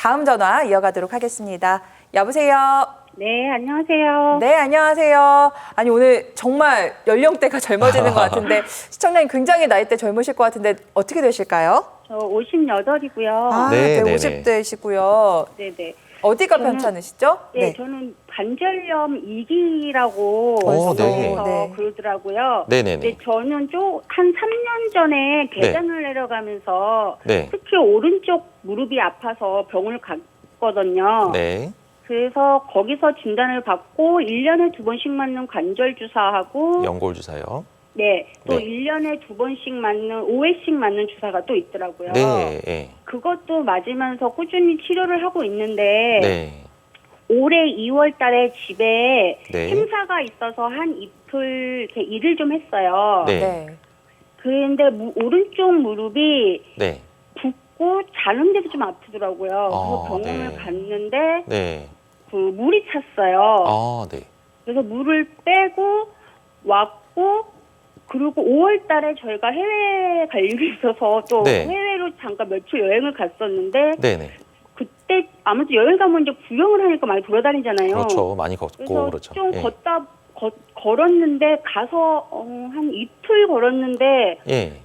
다음 전화 이어가도록 하겠습니다. 여보세요. 네, 안녕하세요. 네, 안녕하세요. 아니, 오늘 정말 연령대가 젊어지는 것 같은데 시청자님 굉장히 나이대 젊으실 것 같은데 어떻게 되실까요? 저 58이고요. 네, 네네네. 50대시고요. 네네. 어디가 편찮으시죠? 네, 저는 관절염 2기라고 오, 네. 네. 그러더라고요. 네네네. 네, 저는 한 3년 전에 계단을 내려가면서 네. 특히 오른쪽 무릎이 아파서 병원을 갔거든요. 네. 그래서 거기서 진단을 받고 1년에 2번씩 맞는 관절 주사하고 연골 주사요. 네, 또 네. 1년에 2번씩 맞는 5회씩 맞는 주사가 또 있더라고요. 네. 네. 그것도 맞으면서 꾸준히 치료를 하고 있는데 네. 올해 2월 달에 집에 네. 행사가 있어서 한 이틀 이렇게 일을 좀 했어요. 네. 네. 그런데 오른쪽 무릎이 네. 붓고 자는 데도 좀 아프더라고요. 그래서 아, 병원을 네. 갔는데 네. 그 물이 찼어요. 아, 네. 그래서 물을 빼고 왔고 그리고 5월 달에 저희가 해외 갈 일이 있어서 또 네. 해외로 잠깐 며칠 여행을 갔었는데 네네. 그때 아무튼 여행 가면 이제 구경을 하니까 많이 돌아다니잖아요. 그렇죠. 많이 걷고 그래서 그렇죠. 좀 예. 걸었는데 가서 한 이틀 걸었는데 예.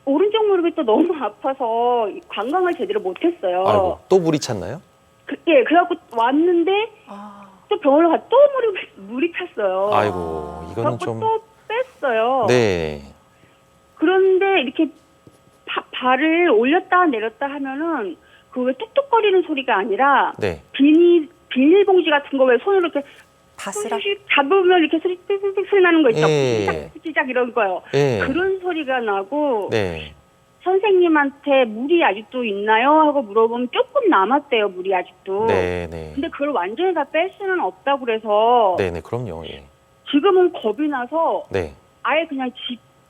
오른쪽 무릎이 또 너무 아파서 관광을 제대로 못했어요. 아이고, 또 물이 찼나요? 예, 그래갖고 왔는데 아, 또 병원을 가 또 물이 찼어요. 아이고, 이거는 그래갖고 좀. 또 뺐어요. 네. 그런데 이렇게 발을 올렸다 내렸다 하면은 그 왜 뚝뚝거리는 소리가 아니라 네. 비닐봉지 같은 거 왜 손으로 이렇게 바스락. 잡으면 이렇게 소리 삐삐삐 소리 나는 거 있죠. 예. 찌작 이런 거요. 예. 그런 소리가 나고 네. 선생님한테 물이 아직도 있나요? 하고 물어보면 조금 남았대요. 물이 아직도. 네. 네. 근데 그걸 완전히 다 뺄 수는 없다고 그래서 네. 네. 그럼요. 예. 지금은 겁이 나서 네. 아예 그냥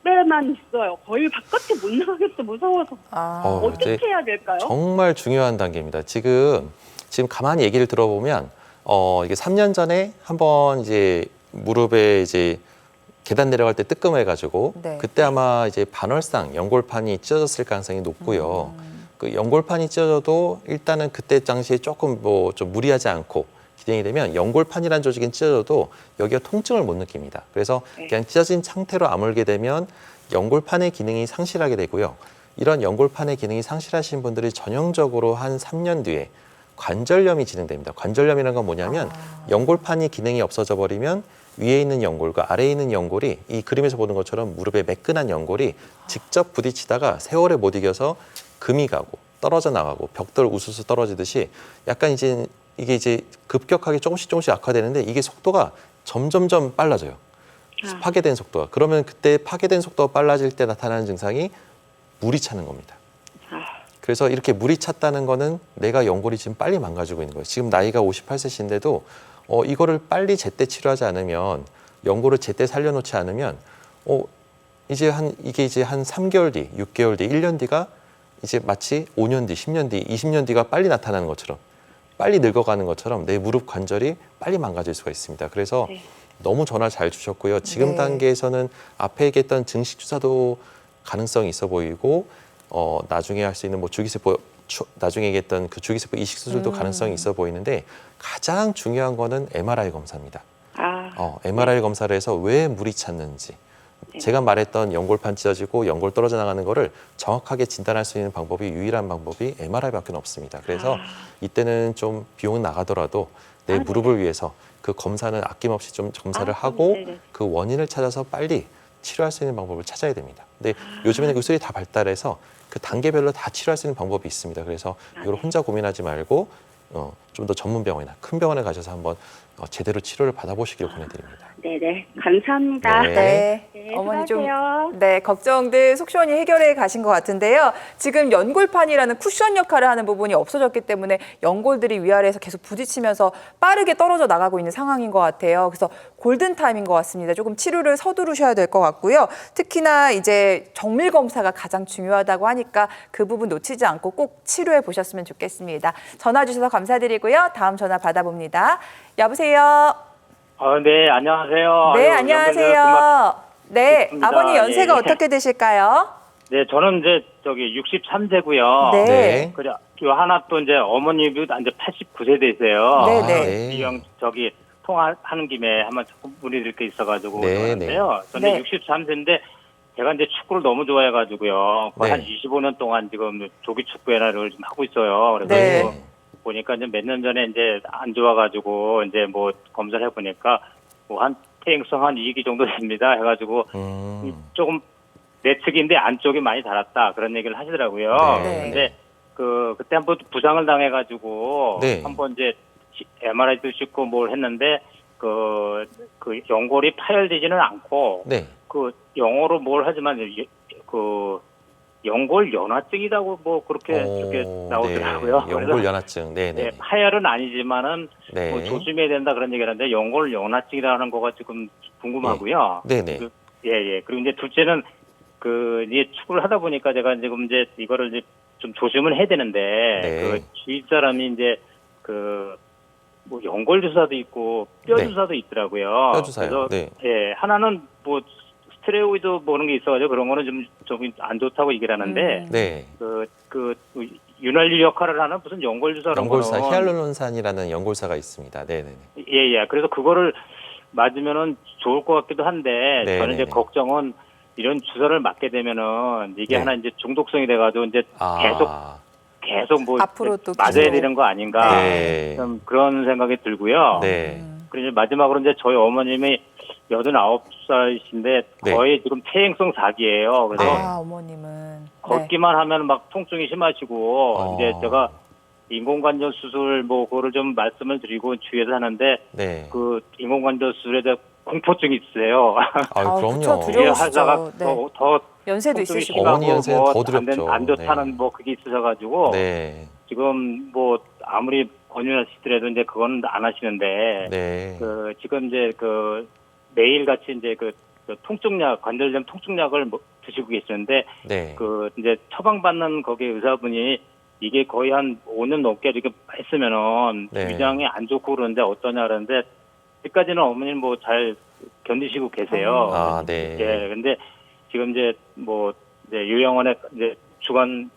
집에만 있어요. 거의 바깥에 못 나가겠어. 무서워서. 아, 어떻게 이제 해야 될까요? 정말 중요한 단계입니다. 지금 가만히 얘기를 들어보면 이게 3년 전에 한번 이제 무릎에 이제 계단 내려갈 때 뜨끔해가지고 네. 그때 아마 이제 반월상 연골판이 찢어졌을 가능성이 높고요. 그 연골판이 찢어져도 일단은 그때 당시에 조금 뭐 좀 무리하지 않고 진행이 되면 연골판이라는 조직은 찢어져도 여기가 통증을 못 느낍니다. 그래서 그냥 찢어진 상태로 아물게 되면 연골판의 기능이 상실하게 되고요. 이런 연골판의 기능이 상실하신 분들이 전형적으로 한 3년 뒤에 관절염이 진행됩니다. 관절염이라는 건 뭐냐면 연골판이 기능이 없어져 버리면 위에 있는 연골과 아래에 있는 연골이 이 그림에서 보는 것처럼 무릎에 매끈한 연골이 직접 부딪히다가 세월에 못 이겨서 금이 가고 떨어져 나가고 벽돌 우수수 떨어지듯이 약간 이제 이게 이제 급격하게 조금씩 악화되는데 이게 속도가 점점점 빨라져요. 파괴된 속도가. 그러면 그때 파괴된 속도가 빨라질 때 나타나는 증상이 물이 차는 겁니다. 그래서 이렇게 물이 찼다는 거는 내가 연골이 지금 빨리 망가지고 있는 거예요. 지금 나이가 58세신데도 이거를 빨리 제때 치료하지 않으면 연골을 제때 살려놓지 않으면 이게 이제 한 3개월 뒤, 6개월 뒤, 1년 뒤가 이제 마치 5년 뒤, 10년 뒤, 20년 뒤가 빨리 나타나는 것처럼 빨리 늙어가는 것처럼 내 무릎 관절이 빨리 망가질 수가 있습니다. 그래서 너무 전화 잘 주셨고요. 지금 네. 단계에서는 앞에 얘기했던 증식 주사도 가능성이 있어 보이고 나중에 할 수 있는 뭐 주기세포 나중에 얘기했던 그 주기세포 이식 수술도 가능성이 있어 보이는데 가장 중요한 거는 MRI 검사입니다. MRI 검사를 해서 왜 물이 찼는지 제가 말했던 연골판 찢어지고 연골 떨어져 나가는 거를 정확하게 진단할 수 있는 방법이 유일한 방법이 MRI밖에 없습니다. 그래서 이때는 좀 비용은 나가더라도 내 무릎을 위해서 그 검사는 아낌없이 좀 검사를 하고 네네. 그 원인을 찾아서 빨리 치료할 수 있는 방법을 찾아야 됩니다. 근데 요즘에는 기술이 다 발달해서 그 단계별로 다 치료할 수 있는 방법이 있습니다. 그래서 이걸 혼자 고민하지 말고 좀 더 전문 병원이나 큰 병원에 가셔서 한번 제대로 치료를 받아보시길 권해드립니다. 네네. 감사합니다. 네. 네. 네, 어머니 좀 수고하세요. 네, 걱정들 속 시원히 해결해 가신 것 같은데요. 지금 연골판이라는 쿠션 역할을 하는 부분이 없어졌기 때문에 연골들이 위아래에서 계속 부딪히면서 빠르게 떨어져 나가고 있는 상황인 것 같아요. 그래서 골든타임인 것 같습니다. 조금 치료를 서두르셔야 될 것 같고요. 특히나 이제 정밀 검사가 가장 중요하다고 하니까 그 부분 놓치지 않고 꼭 치료해 보셨으면 좋겠습니다. 전화 주셔서 감사드리고요. 다음 전화 받아봅니다. 여보세요. 네, 안녕하세요. 네, 아유, 안녕하세요. 네, 뵙겠습니다. 아버님 연세가 예. 어떻게 되실까요? 네, 저는 이제 63세고요. 네. 네. 그래 요 하나 또 이제 어머님도 이제 89세대세요. 네, 아, 네. 이형 저기 통화하는 김에 한번 조금 문의드릴 게 있어가지고 네, 그러는데요. 저는 네. 63세인데 제가 이제 축구를 너무 좋아해가지고요. 거의 네. 한 25년 동안 지금 조기 축구회를 좀 하고 있어요. 그래서 네. 뭐 보니까 이제 몇 년 전에 이제 안 좋아가지고 이제 뭐 검사를 해보니까 뭐 한 퇴행성 한 2기 정도 됩니다. 해가지고 조금 내측인데 안쪽이 많이 달았다 그런 얘기를 하시더라고요. 네. 근데 그때 한번 부상을 당해가지고 네. 한번 이제 MRI도 찍고 뭘 했는데 그 연골이 파열되지는 않고 네. 그 영어로 뭘 하지만 그 연골 연화증이라고 뭐 그렇게 이렇게 나오더라고요. 네. 연골 연화증. 네, 네, 네. 파열은 아니지만은 네. 뭐 조심해야 된다 그런 얘기를 하는데 연골 연화증이라는 거가 지금 궁금하고요. 네, 네. 예. 그리고 이제 둘째는 이제 축구를 하다 보니까 제가 지금 이제 이거를 이제 좀 조심을 해야 되는데 네. 그 주위 사람이 이제 뭐 연골 주사도 있고 뼈 네. 주사도 있더라고요. 뼈 주사요. 그래서 네. 예, 하나는 뭐 스테로이드 보는 게 있어가지고 그런 거는 좀 안 좋다고 얘기를 하는데 네. 윤활유 역할을 하는 무슨 연골 주사라는 연골사 거는 히알루론산이라는 연골사가 있습니다. 네, 네. 예. 그래서 그거를 맞으면은 좋을 것 같기도 한데 네, 저는 이제 네. 걱정은 이런 주사를 맞게 되면은 이게 네. 하나 이제 중독성이 돼가지고 이제 계속 뭐 앞으로 또 맞아야 계속. 되는 거 아닌가 네. 좀 그런 생각이 들고요. 네. 그리고 이제 마지막으로 이제 저희 어머님이 89살이신데 네. 거의 지금 퇴행성 4기예요. 그래서 네. 아, 어머님은. 걷기만 하면 막 통증이 심하시고 이제 제가 인공관절 수술 뭐 그거를 좀 말씀을 드리고 주의해서 하는데 네. 그 인공관절 수술에 대한 공포증이 있으세요. 아유, 그럼요. 그쵸, 두려우시죠. 하다가 네. 더 연세도 통증이 있으시고. 심하고 어머니 연세는 뭐 더 두렵죠. 안 좋다는 네. 뭐 그게 있으셔가지고 네. 지금 뭐 아무리 권유하시더라도 이제 그건 안 하시는데 네. 지금 이제 매일 같이 이제 통증약 관절염 통증약을 드시고 계시는데 네. 이제 처방받는 거기 의사분이 이게 거의 한 5년 넘게 이렇게 했으면은 네. 위장이 안 좋고 그러는데 어떠냐 그러는데 여기까지는 어머님 뭐 잘 견디시고 계세요. 아, 네. 예, 근데 지금 이제 이제 요양원에 이제 주간으로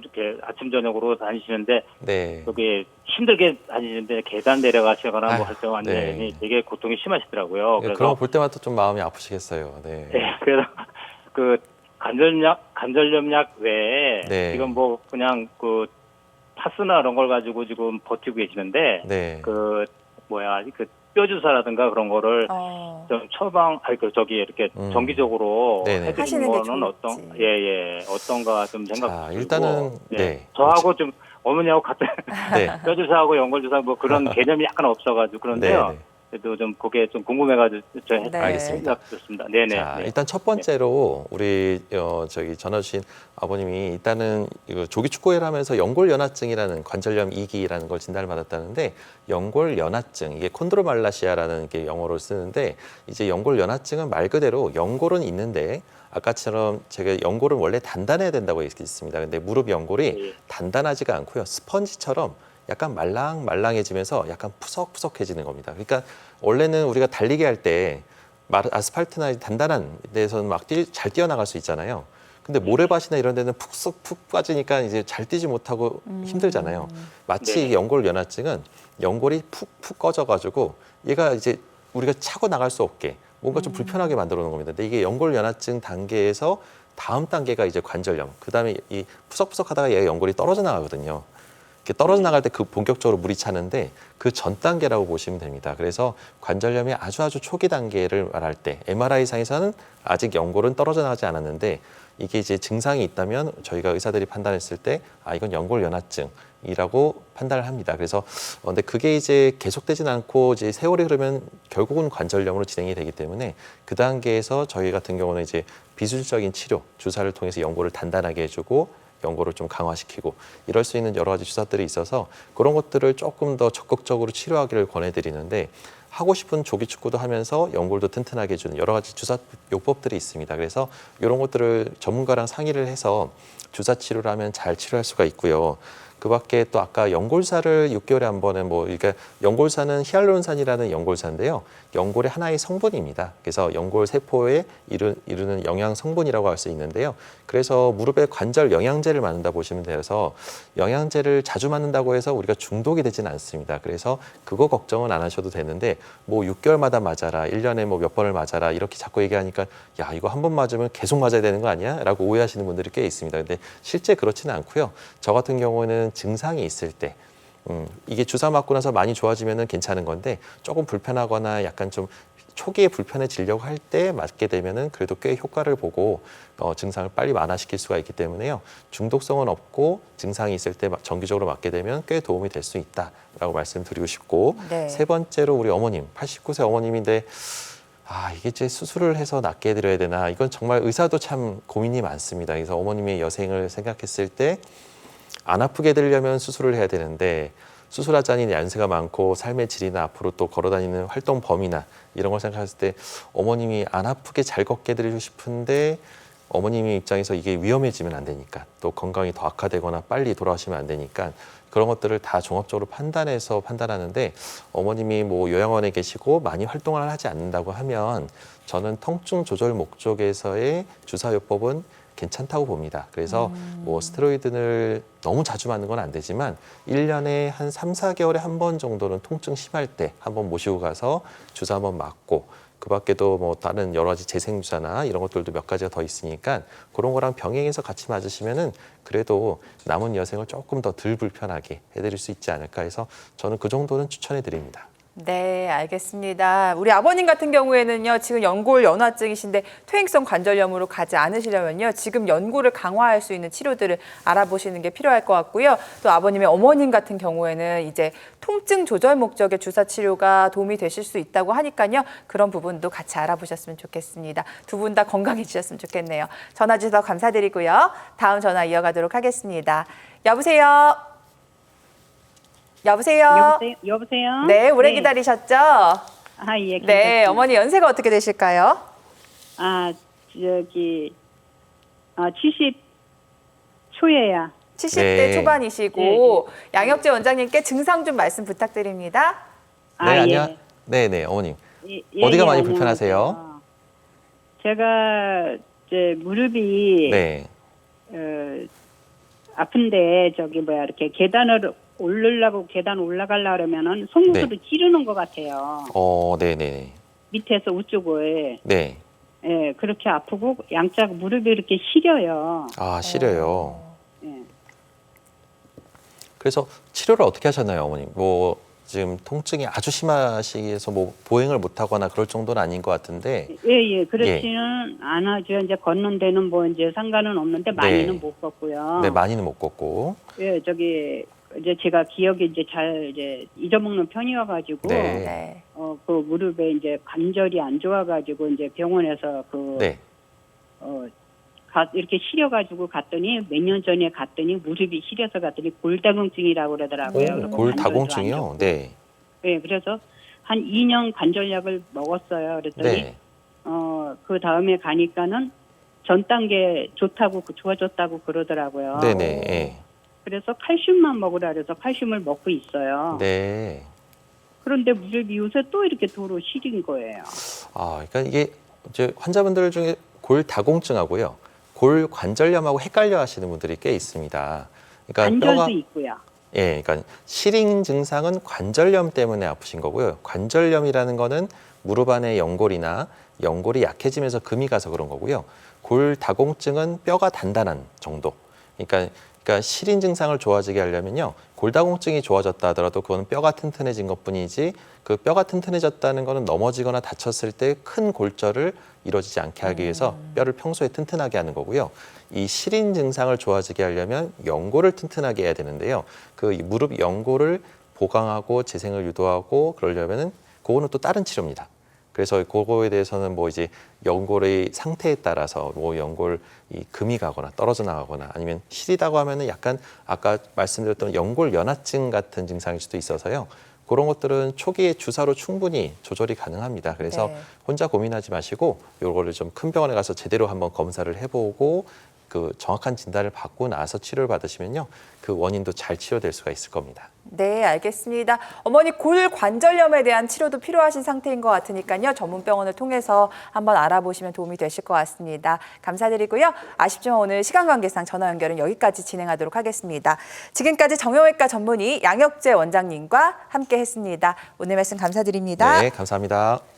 이렇게 아침 저녁으로 다니시는데 네. 여기 힘들게 다니시는데 계단 내려가시거나 뭐 아휴, 할 때 완전히 네. 되게 고통이 심하시더라고요. 그런 그래서 거 볼 때마다 좀 마음이 아프시겠어요. 네. 예, 그래서 관절염약 외에 네. 지금 뭐 그냥 파스나 이런 걸 가지고 지금 버티고 계시는데 네. 뼈 주사라든가 그런 거를 좀 이렇게 정기적으로 네네. 하시는 해드리는 게 거는 좋을지. 어떤가 좀 생각. 자, 일단은 네. 저하고 좀 어머니하고 같은 네. 뼈 주사하고 연골 주사 뭐 그런 개념이 약간 없어가지고 그런데요. 네, 네. 그래도 좀 그게 좀 궁금해가지고 네. 알겠습니다. 생각했습니다. 네네. 자, 네. 일단 첫 번째로 우리 전화 주신 아버님이 일단은 이거 조기 축구회를 하면서 연골 연화증이라는 관절염 2기라는 걸 진단을 받았다는데 연골 연화증 이게 콘드로말라시아라는 게 영어로 쓰는데 이제 연골 연화증은 말 그대로 연골은 있는데 아까처럼 제가 연골은 원래 단단해야 된다고 얘기했습니다. 근데 무릎 연골이 단단하지가 않고요. 스펀지처럼 약간 말랑말랑해지면서 약간 푸석푸석해지는 겁니다. 그러니까 원래는 우리가 달리기 할 때 아스팔트나 단단한 데서는 막 잘 뛰어나갈 수 있잖아요. 근데 모래밭이나 이런 데는 푹 빠지니까 이제 잘 뛰지 못하고 힘들잖아요. 마치 네. 연골 연화증은 연골이 푹 꺼져가지고 얘가 이제 우리가 차고 나갈 수 없게 뭔가 좀 불편하게 만들어 놓은 겁니다. 근데 이게 연골 연화증 단계에서 다음 단계가 이제 관절염. 그다음에 이 푸석푸석하다가 얘가 연골이 떨어져 나가거든요. 이렇게 떨어져 나갈 때 본격적으로 물이 차는데 그 전 단계라고 보시면 됩니다. 그래서 관절염의 아주 초기 단계를 말할 때 MRI상에서는 아직 연골은 떨어져 나가지 않았는데 이게 이제 증상이 있다면 저희가 의사들이 판단했을 때 이건 연골 연화증이라고 판단을 합니다. 그래서 근데 그게 이제 계속되진 않고 이제 세월이 흐르면 결국은 관절염으로 진행이 되기 때문에 그 단계에서 저희 같은 경우는 이제 비술적인 치료, 주사를 통해서 연골을 단단하게 해주고 연골을 좀 강화시키고 이럴 수 있는 여러 가지 주사들이 있어서 그런 것들을 조금 더 적극적으로 치료하기를 권해드리는데 하고 싶은 조기 축구도 하면서 연골도 튼튼하게 해주는 여러 가지 주사 요법들이 있습니다. 그래서 이런 것들을 전문가랑 상의를 해서 주사 치료를 하면 잘 치료할 수가 있고요. 그밖에 또 아까 연골사를 6개월에 한 번은 뭐 그러니까 연골사는 히알루론산이라는 연골사인데요. 연골의 하나의 성분입니다. 그래서 연골 세포에 이루는 영양 성분이라고 할 수 있는데요. 그래서 무릎에 관절 영양제를 맞는다 보시면 돼서 영양제를 자주 맞는다고 해서 우리가 중독이 되지는 않습니다. 그래서 그거 걱정은 안 하셔도 되는데 뭐 6개월마다 맞아라, 1년에 뭐 몇 번을 맞아라 이렇게 자꾸 얘기하니까 야 이거 한 번 맞으면 계속 맞아야 되는 거 아니야? 라고 오해하시는 분들이 꽤 있습니다. 근데 실제 그렇지는 않고요. 저 같은 경우는 증상이 있을 때 이게 주사 맞고 나서 많이 좋아지면은 괜찮은 건데 조금 불편하거나 약간 좀 초기에 불편해지려고 할 때 맞게 되면은 그래도 꽤 효과를 보고 증상을 빨리 완화시킬 수가 있기 때문에요. 중독성은 없고 증상이 있을 때 정기적으로 맞게 되면 꽤 도움이 될 수 있다라고 말씀드리고 싶고 네. 세 번째로 우리 어머님 89세 어머님인데 이게 제 수술을 해서 낫게 해드려야 되나 이건 정말 의사도 참 고민이 많습니다. 그래서 어머님의 여생을 생각했을 때 안 아프게 해드리려면 수술을 해야 되는데 수술하자니 연세가 많고 삶의 질이나 앞으로 또 걸어다니는 활동 범위나 이런 걸 생각했을 때 어머님이 안 아프게 잘 걷게 해드리고 싶은데 어머님의 입장에서 이게 위험해지면 안 되니까 또 건강이 더 악화되거나 빨리 돌아오시면 안 되니까 그런 것들을 다 종합적으로 판단하는데 어머님이 뭐 요양원에 계시고 많이 활동을 하지 않는다고 하면 저는 통증 조절 목적에서의 주사요법은 괜찮다고 봅니다. 그래서 뭐 스테로이드를 너무 자주 맞는 건 안 되지만 1년에 한 3, 4개월에 한 번 정도는 통증 심할 때 한번 모시고 가서 주사 한번 맞고 그 밖에도 뭐 다른 여러 가지 재생주사나 이런 것들도 몇 가지가 더 있으니까 그런 거랑 병행해서 같이 맞으시면은 그래도 남은 여생을 조금 더 덜 불편하게 해드릴 수 있지 않을까 해서 저는 그 정도는 추천해 드립니다. 네, 알겠습니다. 우리 아버님 같은 경우에는요, 지금 연골 연화증이신데 퇴행성 관절염으로 가지 않으시려면요, 지금 연골을 강화할 수 있는 치료들을 알아보시는 게 필요할 것 같고요. 또 아버님의 어머님 같은 경우에는 이제 통증 조절 목적의 주사 치료가 도움이 되실 수 있다고 하니까요, 그런 부분도 같이 알아보셨으면 좋겠습니다. 두 분 다 건강해지셨으면 좋겠네요. 전화 주셔서 감사드리고요. 다음 전화 이어가도록 하겠습니다. 여보세요? 여보세요? 여보세요? 네, 오래 네. 기다리셨죠? 예. 네, 괜찮습니다. 어머니 연세가 어떻게 되실까요? 70 초예요. 70대 네. 초반이시고 양혁재 원장님께 증상 좀 말씀 부탁드립니다. 네, 네네, 어머님. 어디가 많이 불편하세요? 제가 이제 무릎이 네. 아픈데 이렇게 계단을 오르려고 계단 올라가려고 그러면은 송곳으로 찌르는 것 같아요. 네네. 밑에서 우측을. 네. 예, 그렇게 아프고 양쪽 무릎이 이렇게 시려요. 시려요. 예. 그래서 치료를 어떻게 하셨나요, 어머님? 뭐 지금 통증이 아주 심하시해서 뭐 보행을 못 하거나 그럴 정도는 아닌 것 같은데. 예, 그렇지는 않아죠. 이제 걷는 데는 뭐 이제 상관은 없는데 많이는 못 걷고요. 네, 많이는 못 걷고. 예, 이제 제가 기억이 이제 잘 잊어먹는 편이어가지고. 네. 그 무릎에 이제 관절이 안 좋아가지고 이제 병원에서 네. 이렇게 시려가지고 갔더니 몇 년 전에 갔더니 무릎이 시려서 갔더니 골다공증이라고 그러더라고요. 그리고 골다공증이요? 관절도 안 좋고. 네. 네, 그래서 한 2년 관절약을 먹었어요. 그랬더니 네. 그 다음에 가니까는 전 단계 좋아졌다고 그러더라고요. 네네. 네. 그래서 칼슘만 먹으라 그래서 칼슘을 먹고 있어요. 네. 그런데 무릎이 요새 또 이렇게 도로 시린 거예요. 그러니까 이게 이제 환자분들 중에 골다공증하고요, 골관절염하고 헷갈려 하시는 분들이 꽤 있습니다. 그러니까 관절도 있고요. 그러니까 시린 증상은 관절염 때문에 아프신 거고요. 관절염이라는 거는 무릎 안에 연골이나 연골이 약해지면서 금이 가서 그런 거고요. 골다공증은 뼈가 단단한 정도. 그러니까 시린 증상을 좋아지게 하려면요, 골다공증이 좋아졌다 하더라도 그거는 뼈가 튼튼해진 것뿐이지 그 뼈가 튼튼해졌다는 거는 넘어지거나 다쳤을 때 큰 골절을 이루어지지 않게 하기 위해서 뼈를 평소에 튼튼하게 하는 거고요. 이 시린 증상을 좋아지게 하려면 연골을 튼튼하게 해야 되는데요. 그 무릎 연골을 보강하고 재생을 유도하고 그러려면은 그거는 또 다른 치료입니다. 그래서 그거에 대해서는 뭐 이제 연골의 상태에 따라서 뭐 연골 이 금이 가거나 떨어져 나가거나 아니면 시리다고 하면은 약간 아까 말씀드렸던 연골 연화증 같은 증상일 수도 있어서요. 그런 것들은 초기에 주사로 충분히 조절이 가능합니다. 그래서 혼자 고민하지 마시고 요거를 좀 큰 병원에 가서 제대로 한번 검사를 해보고 그 정확한 진단을 받고 나서 치료를 받으시면요. 그 원인도 잘 치료될 수가 있을 겁니다. 네, 알겠습니다. 어머니 골관절염에 대한 치료도 필요하신 상태인 것 같으니까요. 전문 병원을 통해서 한번 알아보시면 도움이 되실 것 같습니다. 감사드리고요. 아쉽지만 오늘 시간 관계상 전화 연결은 여기까지 진행하도록 하겠습니다. 지금까지 정형외과 전문의 양혁재 원장님과 함께했습니다. 오늘 말씀 감사드립니다. 네, 감사합니다.